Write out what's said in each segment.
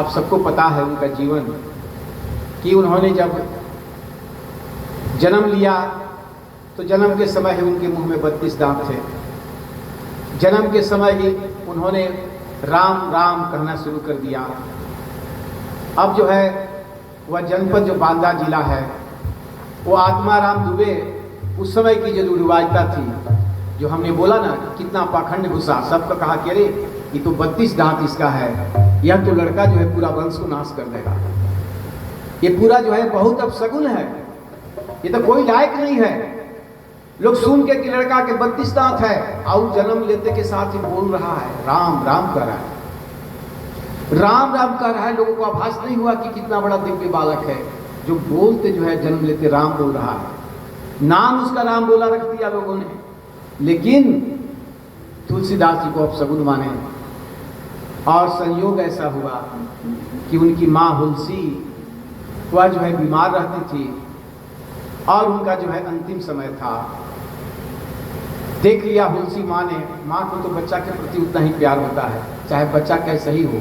आप सबको पता है उनका जीवन, कि उन्होंने जब जन्म लिया तो जन्म के समय ही उनके मुंह में 32 दांत थे। जन्म के समय ही उन्होंने राम राम कहना शुरू कर दिया। अब जो है वह जनपद जो बांदा जिला है, वो आत्माराम दुबे उस समय की जो रिवायता थी, जो हमने बोला ना कितना पाखंड घुसा, सबका कहा कि अरे ये तो 32 दांत इसका है, यह तो लड़का जो है पूरा वंश को नाश कर देगा, ये पूरा जो है बहुत अपशगुन है, ये तो कोई लायक नहीं है। लोग सुन के कि लड़का के 32 दांत है और जन्म लेते के साथ ही बोल रहा है राम राम कर रहा है, राम राम कर रहा है। लोगों को आभास नहीं हुआ कि कितना बड़ा दिव्य बालक है जो बोलते जो है जन्म लेते राम बोल रहा है। नाम उसका राम बोला रख दिया लोगों ने, लेकिन तुलसीदास जी को अपशगुन माने। और संयोग ऐसा हुआ कि उनकी माँ हुलसी वह जो है बीमार रहती थी और उनका जो है अंतिम समय था। देख लिया हुलसी माँ ने, माँ को तो बच्चा के प्रति उतना ही प्यार होता है, चाहे बच्चा कैसा ही हो,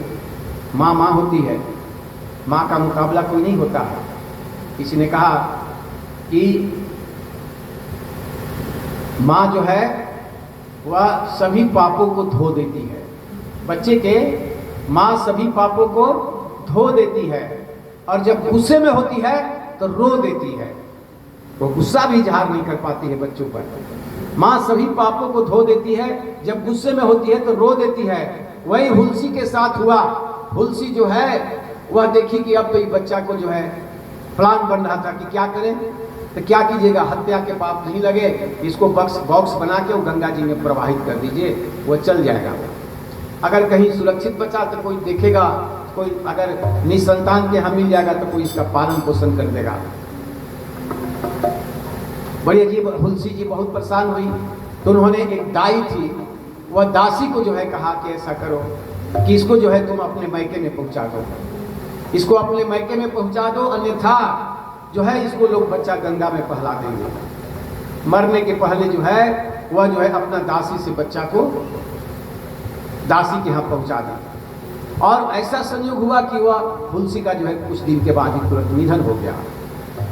माँ माँ होती है, माँ का मुकाबला कोई नहीं होता है। किसी ने कहा कि माँ जो है वह सभी पापों को धो देती है, बच्चे के माँ सभी पापों को धो देती है, और जब गुस्से में होती है तो रो देती है, वो गुस्सा भी इजहार नहीं कर पाती है बच्चों पर। माँ सभी पापों को धो देती है, जब गुस्से में होती है तो रो देती है। वही हुलसी के साथ हुआ। हुलसी जो है वह देखी कि अब तो ये बच्चा को जो है प्लान बन रहा था कि क्या करें, तो क्या कीजिएगा, हत्या के पाप नहीं लगे, इसको बॉक्स बना के वो गंगा जी में प्रवाहित कर दीजिए, वो चल जाएगा। अगर कहीं सुरक्षित बचा तो कोई देखेगा, कोई अगर निसंतान के यहाँ मिल जाएगा तो कोई इसका पालन पोषण कर देगा। बड़ी अजीब, हुलसी जी बहुत परेशान हुई तो उन्होंने एक दाई थी, वह दासी को जो है कहा कि ऐसा करो कि इसको जो है तुम अपने मैके में पहुंचा दो, इसको अपने मैके में पहुंचा दो, अन्यथा जो है इसको लोग बच्चा गंगा में पहला देंगे। मरने के पहले जो है वह जो है अपना दासी से बच्चा को दासी के यहाँ पहुंचा दी। और ऐसा संयोग हुआ कि वह हुलसी का जो है कुछ दिन के बाद ही तुरंत निधन हो गया।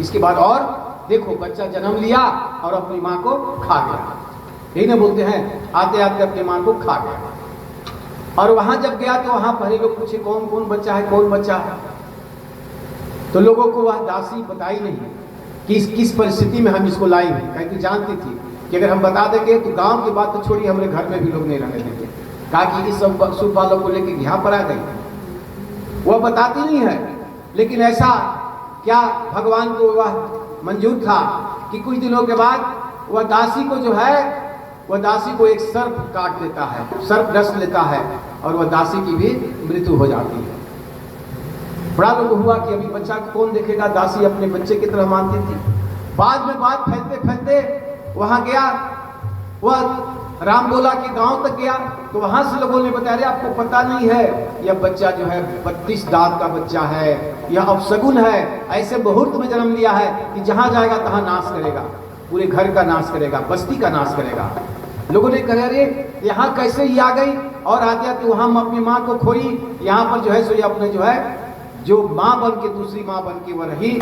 इसके बाद और देखो बच्चा जन्म लिया और अपनी माँ को खा गया, यही ना बोलते हैं, आते आते अपनी माँ को खा गया। और वहां जब गया तो वहां पहले लोग पूछे कौन कौन बच्चा है, कौन बच्चा है, तो लोगों को वह दासी बताई नहीं कि किस परिस्थिति में हम इसको लाई हैं, कहीं कि जानती थी कि अगर हम बता देंगे तो गांव की बात तो छोड़िए, हमारे घर में भी लोग नहीं रहने देंगे, कहा कि इस सब शुभ वालों को लेकर यहाँ पर आ गई। वह बताती नहीं है, लेकिन ऐसा क्या भगवान को वह मंजूर था कि कुछ दिनों के बाद वह दासी को जो है, वह दासी को एक सर्प काट लेता है, सर्प डस लेता है और वह दासी की भी मृत्यु हो जाती है। बड़ा लोग हुआ कि अभी बच्चा को कौन देखेगा, दासी अपने बच्चे की तरह मानती थी। बाद में बात फैलते फैलते वहां गया, वह राम बोला कि गांव तक गया तो वहां से लोगों ने बताया आपको पता नहीं है यह बच्चा जो है 32 दांत का बच्चा है, यह अपशगुन है, ऐसे मुहूर्त में जन्म लिया है कि जहां जाएगा तहां नाश करेगा, पूरे घर का नाश करेगा, बस्ती का नाश करेगा। लोगों ने कहा अरे यहाँ कैसे ही आ गई, और आ गया तो हम अपनी माँ को खोई, यहाँ पर जो है सो ये अपने जो है जो माँ बन के दूसरी माँ बन के वह रही।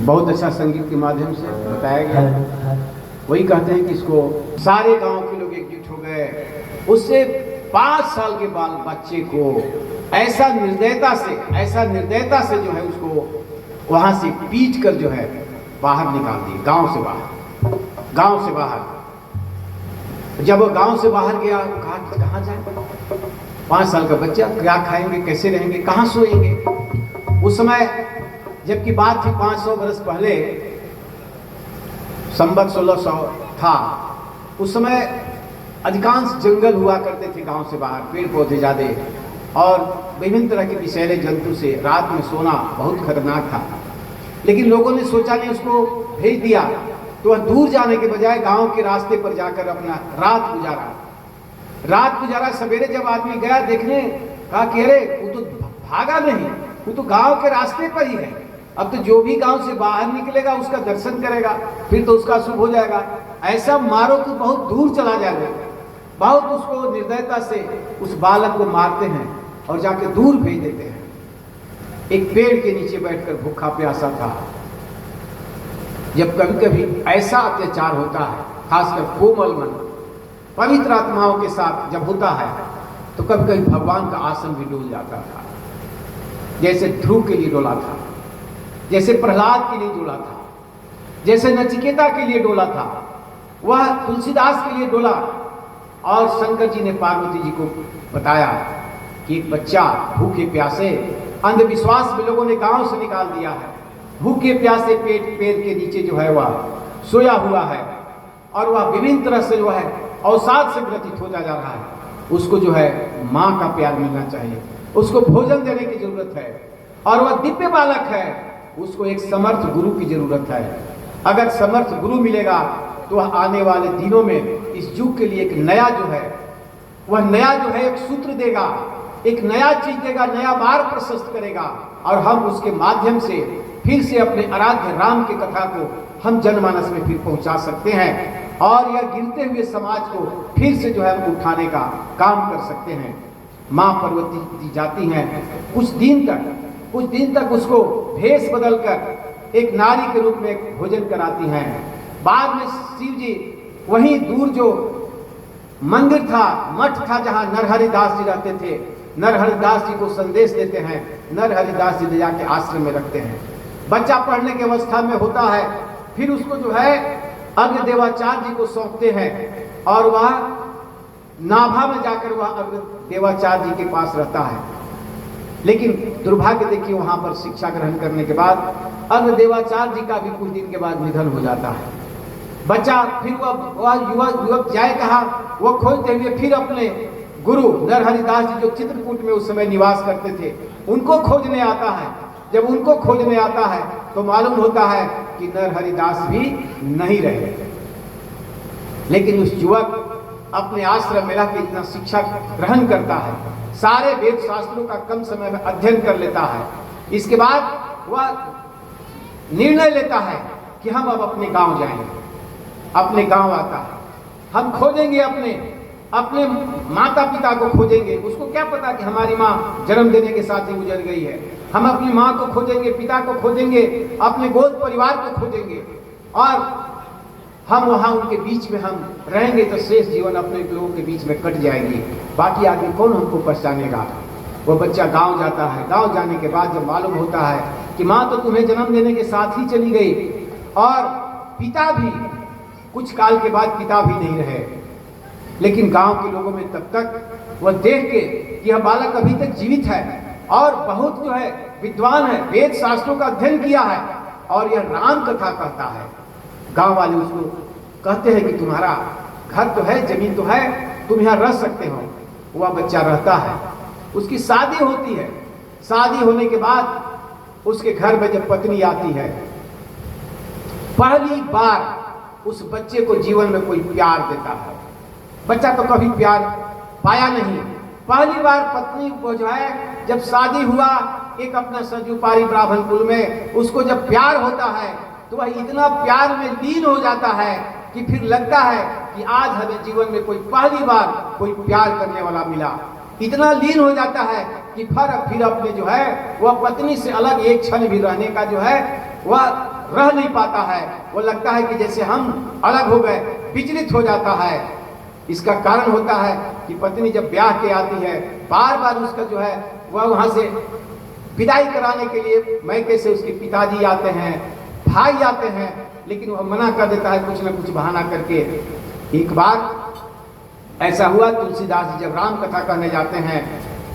बहुत अच्छा संगीत के माध्यम से बताया गया। वही कहते हैं कि इसको सारे गांव के लोग एकजुट हो गए। उससे 5 साल के बाल बच्चे को ऐसा निर्दयता से जो है उसको वहां से पीट कर जो है बाहर निकाल दिए, गांव से बाहर। जब वो गांव से बाहर गया, कहा कि कहाँ जाए, 5 साल का बच्चा, क्या खाएंगे, कैसे रहेंगे, कहाँ सोएंगे। उस समय जबकि बात थी 500 बरस पहले, संवत 1600 था, उस समय अधिकांश जंगल हुआ करते थे गांव से बाहर, पेड़ पौधे ज़्यादा और विभिन्न तरह के विषैले जंतु से रात में सोना बहुत खतरनाक था। लेकिन लोगों ने सोचा नहीं, उसको भेज दिया, तो वह दूर जाने के बजाय गांव के रास्ते पर जाकर अपना रात गुजारा। सवेरे जब आदमी गया देखने, कहा कि अरे वो तो भागा नहीं, वो तो गांव के रास्ते पर ही है। अब तो जो भी गांव से बाहर निकलेगा उसका दर्शन करेगा, फिर तो उसका शुभ हो जाएगा। ऐसा मारो कि बहुत दूर चला जाएगा। बहुत उसको निर्दयता से उस बालक को मारते हैं और जाके दूर भेज देते हैं। एक पेड़ के नीचे बैठकर भूखा प्यासा था। जब कभी कभी ऐसा अत्याचार होता है, खासकर कोमल मन पवित्र आत्माओं के साथ जब होता है, तो कभी कभी भगवान का आसन भी डोल जाता था। जैसे ध्रुव के लिए डोला था, जैसे प्रहलाद के लिए डोला था, जैसे नचिकेता के लिए डोला था, वह तुलसीदास के लिए डोला। और शंकर जी ने पार्वती जी को बताया कि एक बच्चा भूखे प्यासे, अंधविश्वास में लोगों ने गांव से निकाल दिया है, भूखे प्यासे पेड़ के नीचे जो है वह सोया हुआ है और वह विभिन्न तरह से जो है अवसाद से ग्रसित होता जा रहा है। उसको जो है माँ का प्यार मिलना चाहिए, उसको भोजन देने की जरूरत है। और वह दिव्य बालक है, उसको एक समर्थ गुरु की जरूरत है। अगर समर्थ गुरु मिलेगा तो वह आने वाले दिनों में इस युग के लिए एक नया जो है, वह नया जो है एक सूत्र देगा, एक नया चीज देगा, नया मार्ग प्रशस्त करेगा। और हम उसके माध्यम से फिर से अपने आराध्य राम की कथा को हम जनमानस में फिर पहुंचा सकते हैं और यह गिरते हुए समाज को फिर से जो है हम उठाने का काम कर सकते हैं। माँ पार्वती जी जाती हैं, कुछ दिन तक उसको भेष बदलकर एक नारी के रूप में भोजन कराती हैं। बाद में शिव जी वहीं दूर जो मंदिर था, मठ था, जहाँ नरहरिदास जी रहते थे, नरहरिदास जी को संदेश देते हैं। नरहरिदास जी ले जाके आश्रम में रखते हैं। बच्चा पढ़ने की अवस्था में होता है, फिर उसको जो है अग्रदेवाचार्य जी को सौंपते हैं और वह नाभा में जाकर वह अग्रदेवाचार्य जी के पास रहता है। लेकिन दुर्भाग्य देखिए, वहां पर शिक्षा ग्रहण करने के बाद अग्रदेवाचार्य जी का भी कुछ दिन के बाद निधन हो जाता है। बच्चा फिर वह युवक जाए कहा, वह खोजते हुए फिर अपने गुरु नरहरिदास जी जो चित्रकूट में उस समय निवास करते थे, उनको खोजने आता है। जब उनको खोजने आता है तो मालूम होता है कि नरहरिदास भी नहीं रहे। लेकिन उस युवक अपने आश्रम में रहकर इतना शिक्षा ग्रहण करता है, सारे वेद शास्त्रों का कम समय में अध्ययन कर लेता है। इसके बाद वह निर्णय लेता है कि हम अब अपने गांव जाएंगे। अपने गांव आता है, हम खोजेंगे अपने माता पिता को खोजेंगे। उसको क्या पता कि हमारी माँ जन्म देने के साथ ही गुजर गई है। हम अपनी माँ को खोजेंगे, पिता को खोजेंगे, अपने गोद परिवार को खोजेंगे और हम वहाँ उनके बीच में हम रहेंगे तो शेष जीवन अपने लोगों के बीच में कट जाएंगे। बाकी आदमी कौन हमको पहचानेगा। वो बच्चा गांव जाता है। गांव जाने के बाद जब मालूम होता है कि माँ तो तुम्हें जन्म देने के साथ ही चली गई और पिता भी कुछ काल के बाद पिता भी नहीं रहे, लेकिन गांव के लोगों में तब तक वह देख के कि यह बालक अभी तक जीवित है और बहुत जो है विद्वान है, वेद शास्त्रों का अध्ययन किया है और यह राम कथा कहता है। गांव वाले उसको कहते हैं कि तुम्हारा घर तो है, जमीन तो है, तुम यहाँ रह सकते हो। वह बच्चा रहता है, उसकी शादी होती है। शादी होने के बाद उसके घर में जब पत्नी आती है, पहली बार उस बच्चे को जीवन में कोई प्यार देता है। बच्चा तो कभी प्यार पाया नहीं। पहली बार पत्नी को जो है जब शादी हुआ एक अपना सजुपारी ब्राह्मण कुल में, उसको जब प्यार होता है तो वह इतना प्यार में लीन हो जाता है कि फिर लगता है कि आज हमें जीवन में कोई पहली बार कोई प्यार करने वाला मिला। इतना लीन हो जाता है कि फिर अपने जो है वह पत्नी से अलग एक क्षण भी रहने का जो है वह रह नहीं पाता है, वो लगता है कि जैसे हम अलग हो गए, विचलित हो जाता है। इसका कारण होता है कि पत्नी जब ब्याह के आती है, बार बार उसका जो है वह वहां से विदाई कराने के लिए मैके से उसके पिताजी आते हैं, भाई आते हैं, लेकिन वह मना कर देता है कुछ न कुछ बहाना करके। एक बार ऐसा हुआ, तुलसीदास जी जब राम कथा कहने जाते हैं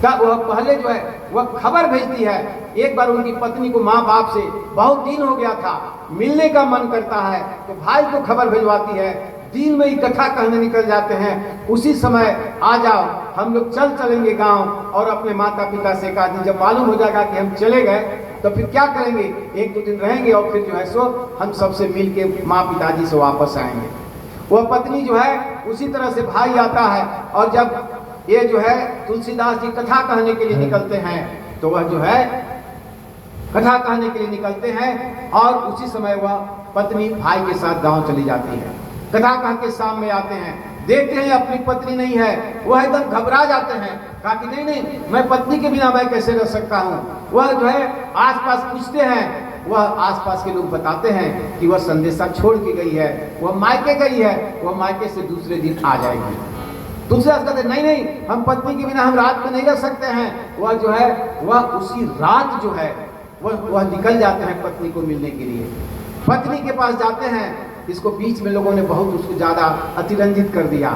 तब वह पहले जो है वह खबर भेजती है। एक बार उनकी पत्नी को माँ बाप से बहुत दिन हो गया था, मिलने का मन करता है, तो भाई को खबर भिजवाती है। दिन में ही कथा कहने निकल जाते हैं, उसी समय आ जाओ, हम लोग चलेंगे गांव और अपने माता पिता से कहा दी। जब मालूम हो जाएगा कि हम चले गए तो फिर क्या करेंगे, एक दो दिन रहेंगे और फिर जो है सो हम सबसे मिल के माँ पिताजी से वापस आएंगे। वह पत्नी जो है उसी तरह से भाई आता है, और जब ये जो है तुलसीदास जी कथा कहने के लिए निकलते हैं तो वह जो है कथा कहने के लिए निकलते हैं, और उसी समय वह पत्नी भाई के साथ गांव चली जाती है। कथा कह के शाम में आते हैं, देखते हैं अपनी पत्नी नहीं है, वह एकदम घबरा जाते हैं, कहा कि नहीं, मैं पत्नी के बिना मैं कैसे रह सकता हूँ। वह जो है आसपास पूछते हैं, वह आसपास के लोग बताते हैं कि वह संदेशा छोड़ के गई है, वह मायके गई है, वह मायके से दूसरे दिन आ जाएगी। तुलसीदास कहते नहीं, हम पत्नी के बिना हम रात में नहीं रह सकते हैं। वह जो है वह उसी रात जो है वह निकल जाते हैं पत्नी को मिलने के लिए। पत्नी के पास जाते हैं, इसको बीच में लोगों ने बहुत उसको ज्यादा अतिरंजित कर दिया।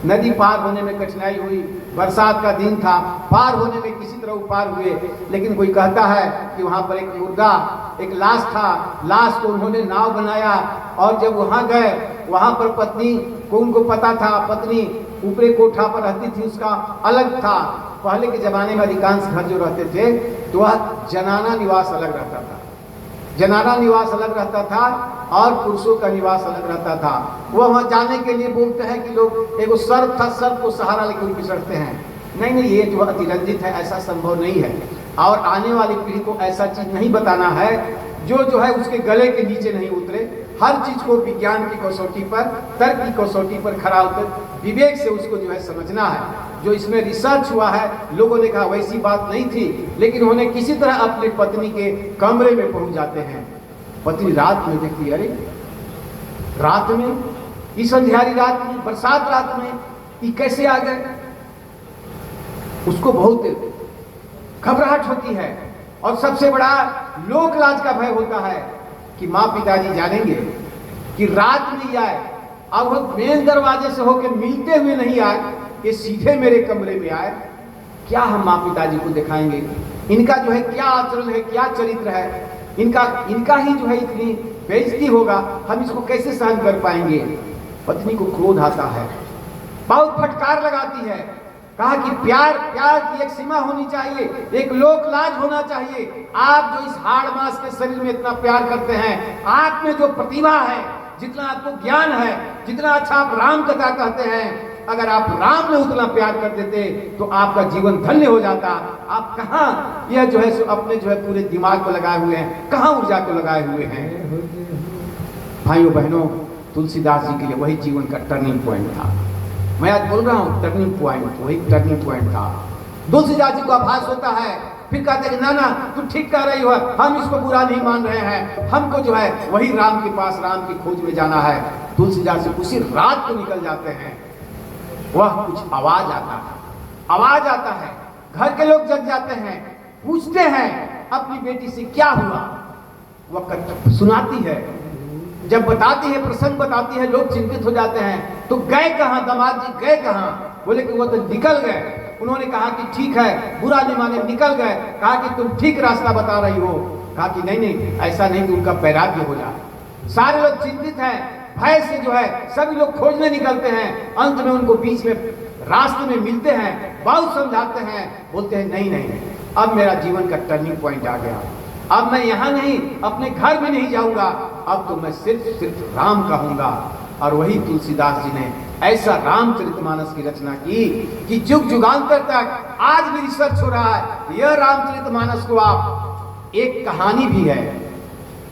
नदी पार होने में कठिनाई हुई, बरसात का दिन था, पार होने में किसी तरह पार हुए, लेकिन कोई कहता है कि वहां पर एक मुर्गा, एक लाश था, लाश को उन्होंने नाव बनाया, और जब वहां गए वहां पर पत्नी को उनको पता था, पत्नी ऊपरी कोठा पर रहती थी, उसका अलग था। पहले के जमाने में अधिकांश घर जो रहते थे तो वह जनाना निवास अलग रहता था, जनाना निवास अलग रहता था और पुरुषों का निवास अलग रहता था। वह वहां जाने के लिए बोलते हैं कि लोग एगो सर्प था, सर्प को सहारा लेकर पिछड़ते हैं। नहीं, ये जो अतिरंजित है, ऐसा संभव नहीं है, और आने वाली पीढ़ी को ऐसा चीज नहीं बताना है जो है उसके गले के नीचे नहीं उतरे। हर चीज को विज्ञान की कसौटी पर, तर्क की कसौटी पर खड़ा उतर विवेक से उसको जो है समझना है। जो इसमें रिसर्च हुआ है, लोगों ने कहा वैसी बात नहीं थी, लेकिन उन्हें किसी तरह अपनी पत्नी के कमरे में पहुंच जाते हैं। पत्नी रात में देखती, अरे रात में, इस अंधियारी रात में, बरसात रात में ये कैसे आ गए। उसको बहुत घबराहट होती है, और सबसे बड़ा लोक लाज का भय होता है कि माँ पिताजी जानेंगे कि रात में ही आए, अब वो मेन दरवाजे से होकर मिलते हुए नहीं आए, ये सीधे मेरे कमरे में आए, क्या हम माँ पिताजी को दिखाएंगे, इनका जो है क्या आचरण है, क्या चरित्र है, इनका ही जो है इतनी बेइज्जती होगा, हम इसको कैसे सहन कर पाएंगे। पत्नी को क्रोध आता है, बहुत फटकार लगाती है, कहा कि प्यार की एक सीमा होनी चाहिए, एक लोक लाज होना चाहिए। आप जो इस हाड़ मास के शरीर में इतना प्यार करते हैं, आप में जो प्रतिभा है, जितना आपको ज्ञान है, जितना अच्छा आप राम कथा कहते हैं, अगर आप राम में उतना प्यार कर देते तो आपका जीवन धन्य हो जाता। आप कहाँ यह जो है अपने जो है पूरे दिमाग को लगाए हुए हैं, कहाँ ऊर्जा को लगाए हुए हैं। भाइयों बहनों, तुलसीदास जी के लिए वही जीवन का टर्निंग पॉइंट था। मैं आज बोल रहा हूँ टर्निंग पॉइंट, वही टर्निंग पॉइंट था। तुलसीदास जी को आभास होता है, फिर कहते हैं ना तुम ठीक कह रही हो, हम इसको बुरा नहीं मान रहे हैं, हमको जो है वही राम के पास, राम की खोज में जाना है। तुलसीदास जी उसी रात को निकल जाते हैं। वह कुछ आवाज आता है, घर के लोग जग जाते हैं, पूछते हैं अपनी बेटी से क्या हुआ। वह सुनाती है, जब बताती है, प्रसंग बताती है, लोग चिंतित हो जाते हैं। तो गए कहाँ दामाद जी, गए कहाँ? बोले कि वो तो निकल गए। उन्होंने कहा कि ठीक है, बुरा नहीं माने, निकल गए। कहा कि तुम ठीक रास्ता बता रही हो। कहा कि नहीं, ऐसा नहीं कि उनका वैराग्य हो जाए। सारे लोग चिंतित हैं, भय से जो है सभी लोग खोजने निकलते हैं। अंत में उनको बीच में रास्ते में मिलते हैं, बहुत समझाते हैं, बोलते हैं नहीं, अब मेरा जीवन का टर्निंग पॉइंट आ गया, अब मैं यहाँ नहीं, अपने घर में नहीं जाऊंगा, अब तो मैं सिर्फ राम कहूंगा। और वही तुलसीदास जी ने ऐसा रामचरितमानस की रचना की कि जुग जुगांतर तक आज भी रिसर्च हो रहा है। यह रामचरितमानस को आप एक कहानी भी है,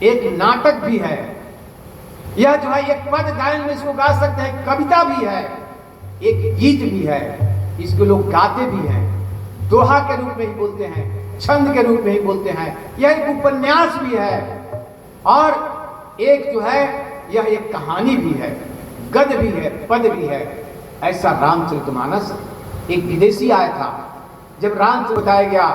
एक नाटक भी है, यह जो है एक पद गायन में इसको गा सकते हैं, कविता भी है, एक गीत भी है, इसको लोग गाते भी हैं, दोहा के रूप में ही बोलते हैं, छंद के रूप में ही बोलते हैं, यह एक उपन्यास भी है। और एक जो है यह एक कहानी भी है, गद भी है, पद भी है। ऐसा रामचरितमानस एक विदेशी आया था, जब रामचरित बताया गया